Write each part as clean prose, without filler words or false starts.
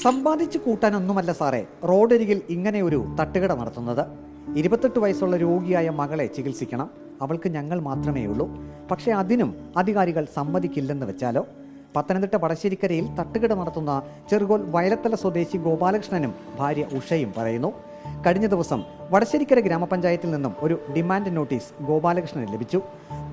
സമ്പാദിച്ചു കൂട്ടാനൊന്നുമല്ല സാറേ റോഡരികിൽ ഇങ്ങനെയൊരു തട്ടുകട നടത്തുന്നത്. 28 വയസ്സുള്ള രോഗിയായ മകളെ ചികിത്സിക്കണം. അവൾക്ക് ഞങ്ങൾ മാത്രമേ ഉള്ളൂ. പക്ഷേ അതിനും അധികാരികൾ സമ്മതിക്കില്ലെന്ന് വെച്ചാലോ? പത്തനംതിട്ട വടശ്ശേരിക്കരയിൽ തട്ടുകട നടത്തുന്ന ചെറുകോൽ വയലത്തല സ്വദേശി ഗോപാലകൃഷ്ണനും ഭാര്യ ഉഷയും പറയുന്നു. കഴിഞ്ഞ ദിവസം വടശ്ശേരിക്കര ഗ്രാമപഞ്ചായത്തിൽ നിന്നും ഒരു ഡിമാൻഡ് നോട്ടീസ് ഗോപാലകൃഷ്ണന് ലഭിച്ചു.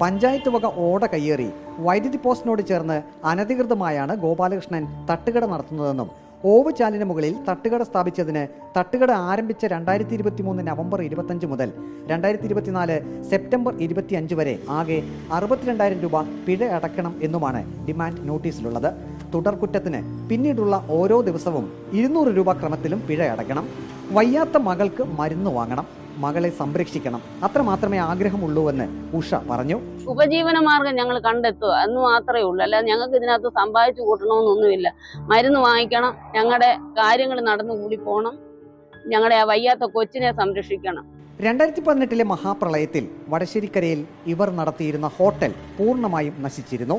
പഞ്ചായത്ത് വക ഓട കയ്യേറി വൈദ്യുതി പോസ്റ്റിനോട് ചേർന്ന് അനധികൃതമായാണ് ഗോപാലകൃഷ്ണൻ തട്ടുകട നടത്തുന്നതെന്നും ഓവുചാലിന് മുകളിൽ തട്ടുകട സ്ഥാപിച്ചതിന് തട്ടുകട ആരംഭിച്ച 2023 നവംബർ 25 മുതൽ 2024 സെപ്റ്റംബർ 25 വരെ ആകെ 62,000 രൂപ പിഴ അടക്കണം എന്നുമാണ് ഡിമാൻഡ് നോട്ടീസിലുള്ളത്. തുടർകുറ്റത്തിന് പിന്നീടുള്ള ഓരോ ദിവസവും 200 രൂപ ക്രമത്തിലും പിഴ അടയ്ക്കണം. വയ്യാത്ത മകൾക്ക് മരുന്ന് വാങ്ങണം. മകളെ സംരക്ഷിക്കണം. അത്ര മാത്രമേ ആഗ്രഹമുള്ളൂവെന്ന് ഉഷ പറഞ്ഞു. ഉപജീവന മാർഗം ഞങ്ങൾ കണ്ടെത്തുക എന്ന് മാത്രമേ ഉള്ളൂ. അല്ലാതെ ഞങ്ങൾക്ക് ഇതിനകത്ത് സമ്പാദിച്ചു കൂട്ടണമെന്നൊന്നുമില്ല. മരുന്ന് വാങ്ങിക്കണം, ഞങ്ങളുടെ കാര്യങ്ങൾ നടന്നുകൂടി പോകണം, ഞങ്ങളുടെ ആ വയ്യാത്ത കൊച്ചിനെ സംരക്ഷിക്കണം. 2018 മഹാപ്രളയത്തിൽ വടശ്ശേരിക്കരയിൽ ഇവർ നടത്തിയിരുന്ന ഹോട്ടൽ പൂർണ്ണമായും നശിച്ചിരുന്നു.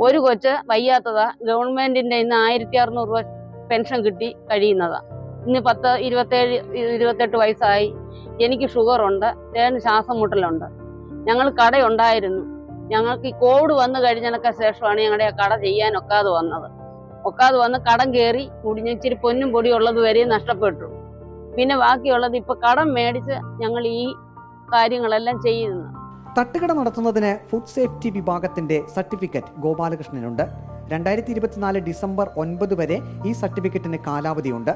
ഒരു കൊച്ച് വയ്യാത്തതാ, ഗവൺമെന്റിന്റെ ഇന്ന് 1,600 രൂപ പെൻഷൻ കിട്ടി കഴിയുന്നതാ. ഇന്ന് 27-28 വയസ്സായി. എനിക്ക് ഷുഗറുണ്ട്, ശ്വാസം മുട്ടലുണ്ട്. ഞങ്ങൾ കടയുണ്ടായിരുന്നു. ഞങ്ങൾക്ക് ഈ കോവിഡ് വന്നു കഴിഞ്ഞതിനൊക്കെ ശേഷമാണ് ഞങ്ങളുടെ ആ കട ചെയ്യാനൊക്കാതെ വന്ന് കടം കയറി മുടിഞ്ഞ് ഇച്ചിരി പൊന്നും പൊടിയും ഉള്ളത് വരെ നഷ്ടപ്പെട്ടു. പിന്നെ ബാക്കിയുള്ളത് ഇപ്പൊ കടം മേടിച്ച് ഞങ്ങൾ ഈ കാര്യങ്ങളെല്ലാം ചെയ്യുന്നു. തട്ടുകട നടത്തുന്നതിന് ഫുഡ് സേഫ്റ്റി വിഭാഗത്തിന്റെ സർട്ടിഫിക്കറ്റ് ഗോപാലകൃഷ്ണനുണ്ട്. 2024 ഡിസംബർ 9 വരെ ഈ സർട്ടിഫിക്കറ്റിന് കാലാവധിയുണ്ട്.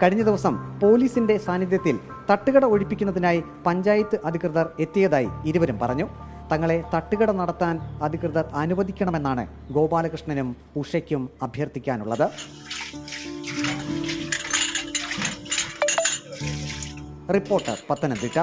കഴിഞ്ഞ ദിവസം പോലീസിന്റെ സാന്നിധ്യത്തിൽ തട്ടുകട ഒഴിപ്പിക്കുന്നതിനായി പഞ്ചായത്ത് അധികൃതർ എത്തിയതായി ഇരുവരും പറഞ്ഞു. തങ്ങളെ തട്ടുകട നടത്താൻ അധികൃതർ അനുവദിക്കണമെന്നാണ് ഗോപാലകൃഷ്ണനും ഉഷയ്ക്കും അഭ്യർത്ഥിക്കാനുള്ളത്. റിപ്പോർട്ടർ പത്തനംതിട്ട.